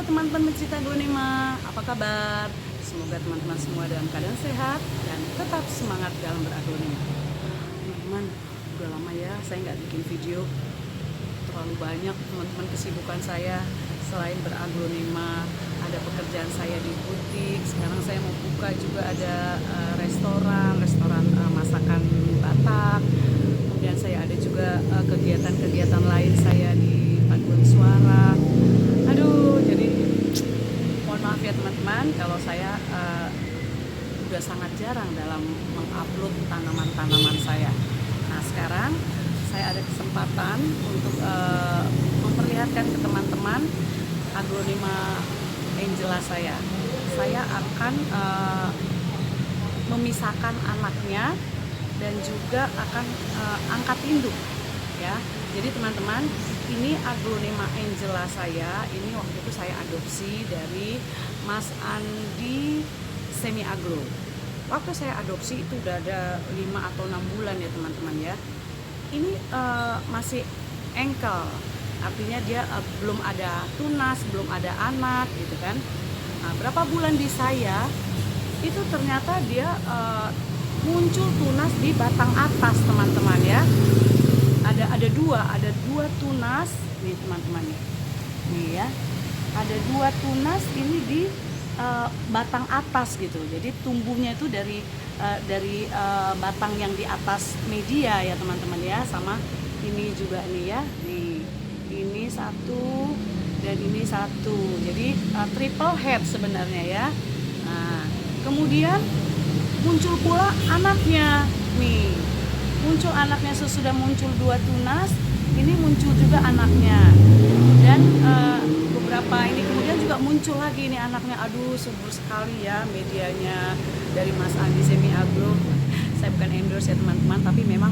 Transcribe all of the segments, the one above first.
teman-teman pecinta aglonema, apa kabar? Semoga teman-teman semua dalam keadaan sehat dan tetap semangat dalam beraglonema. Teman-teman, udah lama ya saya nggak bikin video. Terlalu banyak teman-teman kesibukan saya. Selain beraglonema, ada pekerjaan saya di butik. Sekarang saya mau buka juga ada restoran masakan Batak. Kemudian saya ada juga kegiatan-kegiatan lain saya di paduan suara. Aduh, jadi mohon maaf ya teman-teman kalau saya udah sangat jarang dalam mengupload tanaman-tanaman saya. Nah, sekarang saya ada kesempatan untuk memperlihatkan ke teman-teman aglonema Angela saya. Saya akan memisahkan anaknya dan juga akan angkat induk ya. Jadi teman-teman, ini aglonema Angela saya. Ini waktu itu saya adopsi dari Mas Andi Semi Aglo. Waktu saya adopsi itu udah ada 5 atau 6 bulan ya teman-teman ya. Ini masih engkel, artinya dia belum ada tunas, belum ada anak gitu kan. Nah, berapa bulan di saya itu ternyata dia muncul tunas di batang atas teman-teman ya. Ada dua tunas nih teman-teman nih ya. Ada 2 tunas ini di batang atas gitu. Jadi tumbuhnya itu dari batang yang di atas media ya teman-teman ya, sama ini juga nih ya. Nih, ini 1 dan ini 1. Jadi triple head sebenarnya ya. Nah, kemudian muncul pula anaknya nih. Muncul anaknya, sesudah muncul 2 tunas, ini muncul juga anaknya. Dan beberapa ini kemudian juga muncul lagi ini anaknya. Aduh, subur sekali ya medianya dari Mas Andi Semi Aglo. Saya bukan endorse ya teman-teman, tapi memang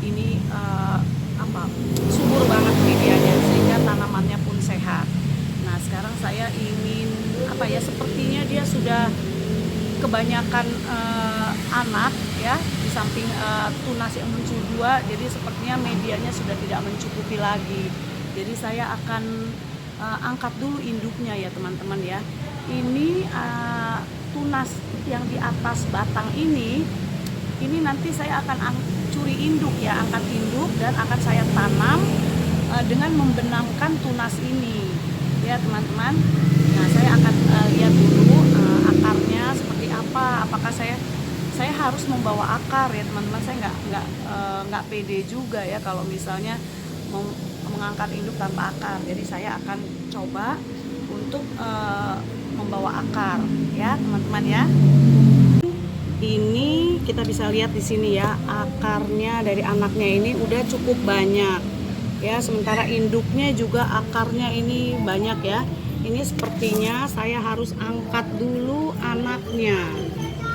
ini subur banget medianya sehingga tanamannya pun sehat. Nah, sekarang saya ingin sepertinya dia sudah kebanyakan anak ya, di samping tunas yang muncul 2, jadi sepertinya medianya sudah tidak mencukupi lagi. Jadi saya akan angkat dulu induknya ya teman-teman ya. Ini tunas yang di atas batang ini nanti saya akan curi induk ya, angkat induk dan akan saya tanam dengan membenamkan tunas ini ya teman-teman. Nah, saya akan lihat dulu akarnya seperti apa. Apakah saya harus membawa akar ya teman-teman. Saya nggak pede juga ya kalau misalnya mau mengangkat induk tanpa akar. Jadi saya akan coba untuk membawa akar ya teman-teman ya. Ini kita bisa lihat di sini ya, akarnya dari anaknya ini udah cukup banyak ya. Sementara induknya juga akarnya ini banyak ya. Ini sepertinya saya harus angkat dulu anaknya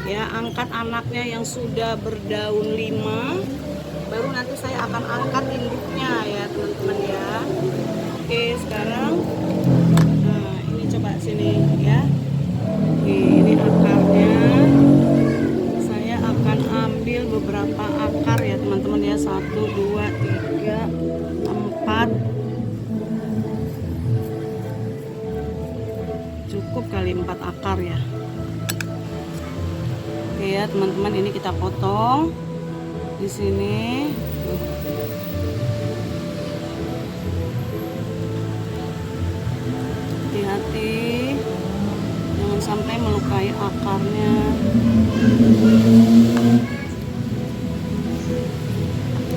ya, angkat anaknya yang sudah berdaun 5, baru nanti saya akan angkat induknya ya teman-teman ya. Oke, sekarang nah ini coba sini ya. Ini akarnya, saya akan ambil beberapa akar ya teman-teman ya. 1, 2, 3, 4, cukup kali 4 akar ya. Oke ya teman-teman, ini kita potong di sini. Hati-hati jangan sampai melukai akarnya.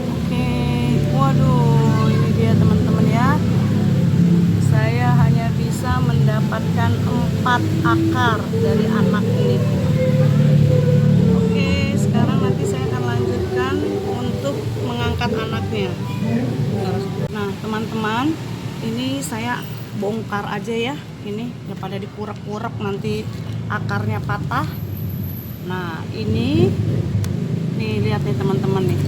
Oke, waduh, ini dia teman-teman ya. Saya hanya bisa mendapatkan 4 akar dari anak ini. Oke, sekarang nanti saya akan lanjutkan untuk mengangkat anaknya. Nah teman-teman, ini saya bongkar aja ya, ini daripada dikurek-kurek nanti akarnya patah. Nah ini nih, lihat nih teman-teman nih,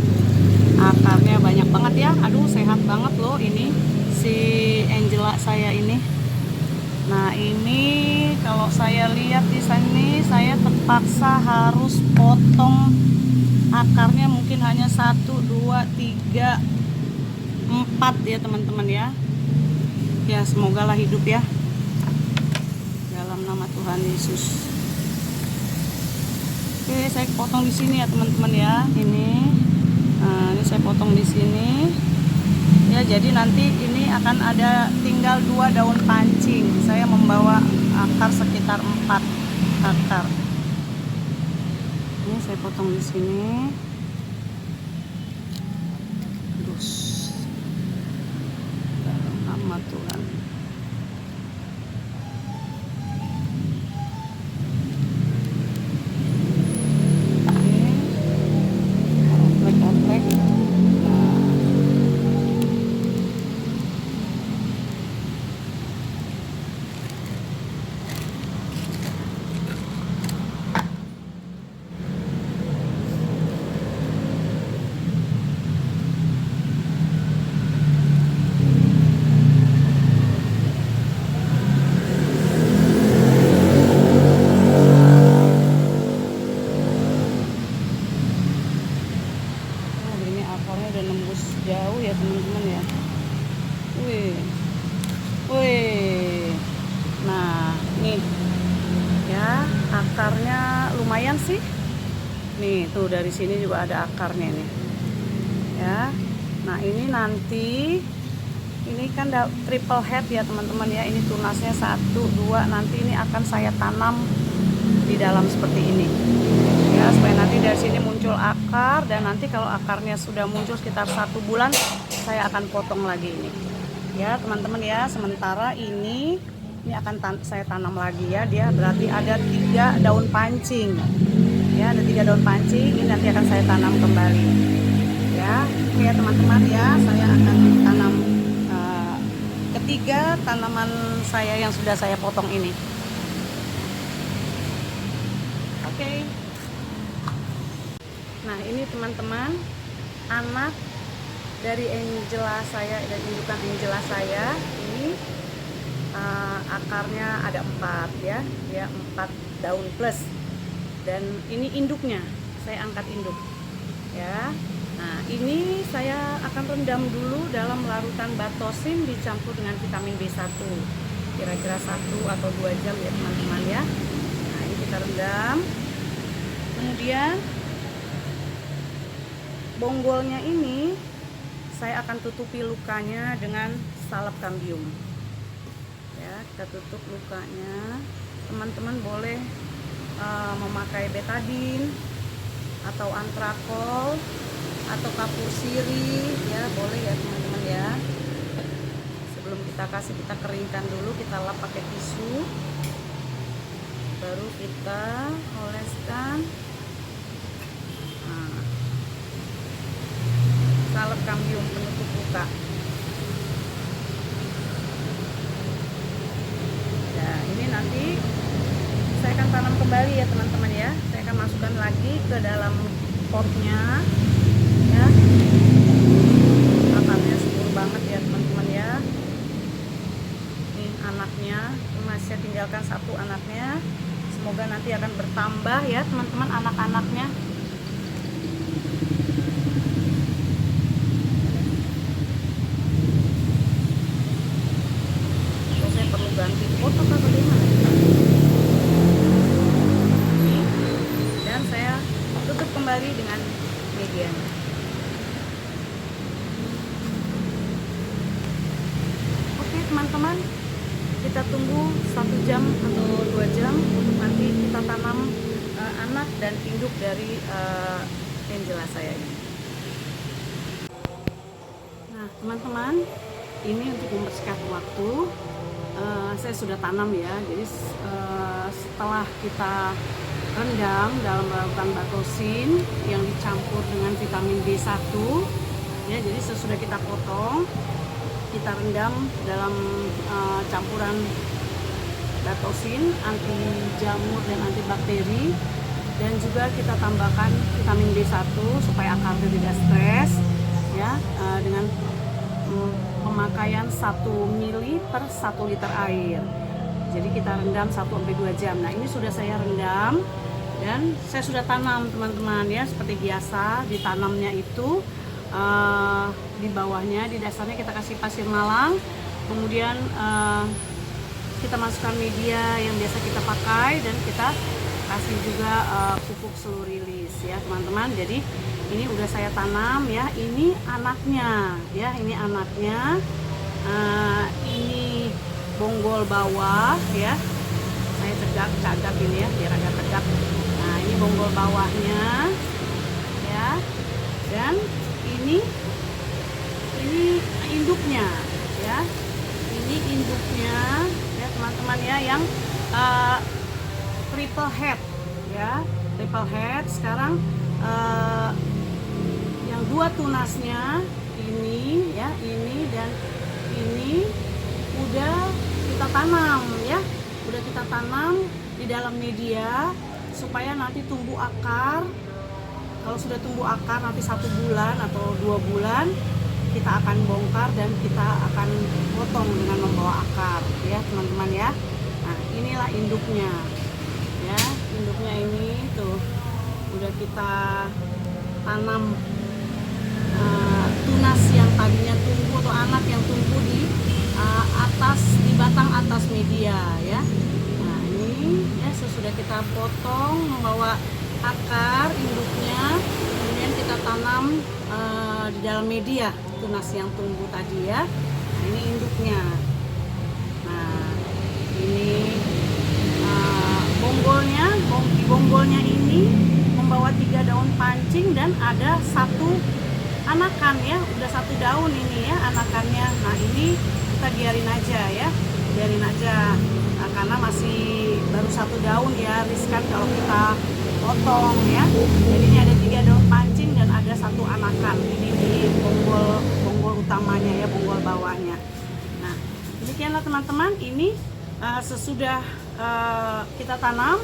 akarnya banyak banget ya. Aduh, sehat banget loh ini si Angela saya ini. Nah, ini kalau saya lihat di sini, saya terpaksa harus potong akarnya, mungkin hanya 1, 2, 3, 4 ya teman-teman ya. Ya semoga lah hidup ya. dalam nama Tuhan Yesus. Oke, saya potong di sini ya teman-teman ya. Ini saya potong di sini. Ya, jadi nanti ini akan ada tinggal 2 daun pancing. Saya membawa akar sekitar 4 akar. Ini saya potong di sini. Terus dalam nama Tuhan. Akarnya udah nembus jauh ya teman-teman ya. Wih. Nah, nih ya, akarnya lumayan sih. Nih, tuh dari sini juga ada akarnya nih. Ya. Nah, ini nanti ini kan triple head ya teman-teman ya. Ini tunasnya 1, 2, nanti ini akan saya tanam di dalam seperti ini. Ya, supaya nanti dari sini muncul akar, dan nanti kalau akarnya sudah muncul sekitar 1 bulan saya akan potong lagi ini ya teman-teman ya. Sementara ini akan saya tanam lagi ya. Dia berarti ada 3 daun pancing ya, ada 3 daun pancing. Ini nanti akan saya tanam kembali ya. Oke ya teman-teman ya, saya akan tanam ketiga tanaman saya yang sudah saya potong ini. Oke. Nah, ini teman-teman, anak dari Angela saya dan indukan Angela saya ini akarnya ada 4 ya, dia 4 daun plus. Dan ini induknya, saya angkat induk ya. Nah, ini saya akan rendam dulu dalam larutan batosin dicampur dengan vitamin B1, kira-kira 1 atau 2 jam ya teman-teman ya. Nah, ini kita rendam. Kemudian bonggolnya ini saya akan tutupi lukanya dengan salep kambium ya. Kita tutup lukanya. Teman-teman boleh memakai betadine atau antrakol atau kapur sirih ya, boleh ya teman-teman ya. Sebelum kita kasih, kita keringkan dulu, kita lap pakai tisu, baru kita oleskan salep kambium penutup luka. Nah, ini nanti saya akan tanam kembali ya teman-teman ya. Saya akan masukkan lagi ke dalam potnya ya. Akarnya subur banget ya teman-teman ya. Ini anaknya, masih saya tinggalkan 1 anaknya. Semoga nanti akan bertambah ya teman-teman anak-anaknya. Ganti pot atau bagaimana? Dan saya tutup kembali dengan medianya. Oke teman-teman, kita tunggu 1 jam atau 2 jam untuk nanti kita tanam anak dan induk dari Angela saya ini. Nah teman-teman, ini untuk mempersingkat waktu, saya sudah tanam ya. Jadi setelah kita rendam dalam larutan batosin yang dicampur dengan vitamin B1 ya, jadi sesudah kita potong, kita rendam dalam campuran batosin anti jamur dan antibakteri, dan juga kita tambahkan vitamin B1 supaya akarnya tidak stres ya, dengan pemakaian 1 ml per 1 liter air. Jadi kita rendam 1-2 jam. Nah, ini sudah saya rendam dan saya sudah tanam teman-teman ya, seperti biasa. Ditanamnya itu di bawahnya, di dasarnya kita kasih pasir malang, kemudian kita masukkan media yang biasa kita pakai dan kita kasih juga pupuk slow release ya teman-teman. Jadi ini udah saya tanam ya, ini anaknya ya, ini anaknya. Ini bonggol bawah ya, saya cagak ini ya biar agak tegak. Nah ini bonggol bawahnya ya, dan ini induknya ya, ini induknya ya teman-teman ya, yang triple head ya, triple head. Sekarang yang 2 tunasnya ini ya, ini dan ini udah kita tanam ya, udah kita tanam di dalam media supaya nanti tumbuh akar. Kalau sudah tumbuh akar nanti 1 bulan atau 2 bulan kita akan bongkar dan kita akan potong dengan membawa akar ya teman-teman ya. Nah inilah induknya ya, induknya ini tuh udah kita tanam tunas yang tadinya tumbuh atau anak yang tumbuh di di batang atas media ya. Nah ini ya sesudah kita potong membawa akar induknya, kemudian kita tanam di dalam media tunas yang tumbuh tadi ya. Nah, ini induknya. Nah ini bonggolnya ini membawa 3 daun pancing dan ada 1 anakan ya, udah 1 daun ini ya anakannya. Nah ini kita biarin aja ya, biarin aja karena masih baru 1 daun ya, riskan kalau kita potong ya. Jadi ini ada 3 daun pancing dan ada 1 anakan ini di bonggol utamanya ya, bonggol bawahnya. Nah demikianlah teman-teman, ini sesudah kita tanam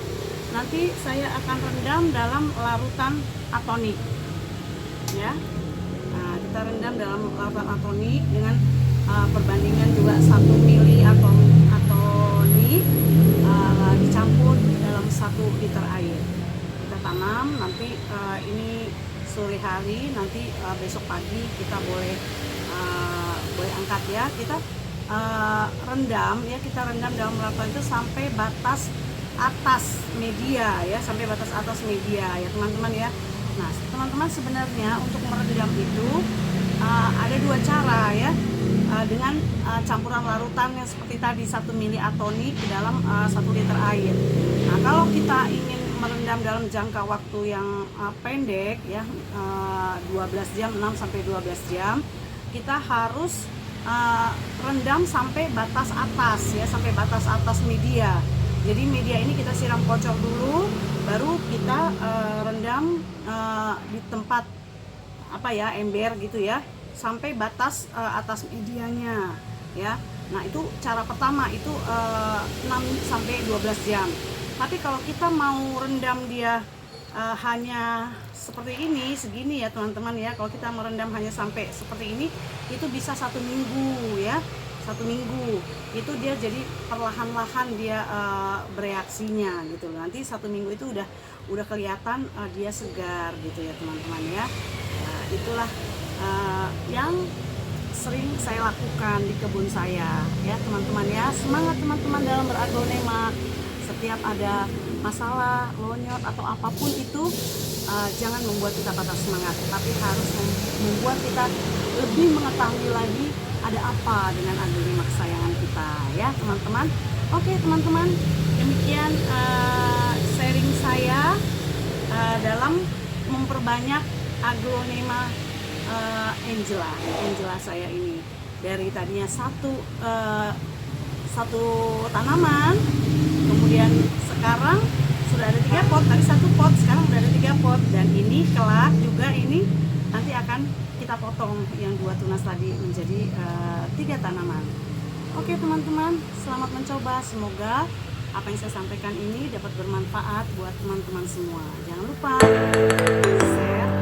nanti saya akan rendam dalam larutan atonik ya. Nah, kita rendam dalam larutan atonik dengan perbandingan juga 1 mili atonik dicampur dalam 1 liter air. Kita tanam nanti ini sore hari, nanti besok pagi kita boleh angkat ya. Kita rendam ya, kita rendam dalam larutan itu sampai batas atas media ya, sampai batas atas media ya teman-teman ya. Nah teman-teman sebenarnya untuk merendam itu ada 2 cara ya, dengan campuran larutan yang seperti tadi 1 mili atonik ke dalam 1 liter air. Nah kalau kita ingin merendam dalam jangka waktu yang pendek ya, 12 jam, 6 sampai 12 jam, kita harus rendam sampai batas atas ya, sampai batas atas media. Jadi media ini kita siram kocok dulu, baru kita rendam di tempat apa ya, ember gitu ya, sampai batas atas medianya ya. Nah itu cara pertama itu 6 sampai 12 jam. Tapi kalau kita mau rendam dia hanya seperti ini, segini ya teman-teman ya, kalau kita merendam hanya sampai seperti ini, itu bisa 1 minggu ya, 1 minggu itu dia jadi perlahan-lahan dia bereaksinya gitu. Nanti 1 minggu itu udah kelihatan dia segar gitu ya teman-teman ya. Nah, itulah yang sering saya lakukan di kebun saya ya teman-teman ya. Semangat teman-teman dalam beraglonema. Setiap ada masalah, lonyot atau apapun itu jangan membuat kita patah semangat, tapi harus membuat kita lebih mengetahui lagi ada apa dengan aglonema kesayangan kita ya teman-teman. Oke teman-teman, demikian sharing saya dalam memperbanyak aglonema Angela saya ini. Dari tadinya satu tanaman, kemudian sekarang sudah ada 3 pot, tadi 1 pot, sekarang sudah ada 3 pot, dan ini kelak juga ini nanti akan kita potong yang 2 tunas tadi menjadi 3 tanaman. Oke teman-teman, selamat mencoba, semoga apa yang saya sampaikan ini dapat bermanfaat buat teman-teman semua. Jangan lupa share,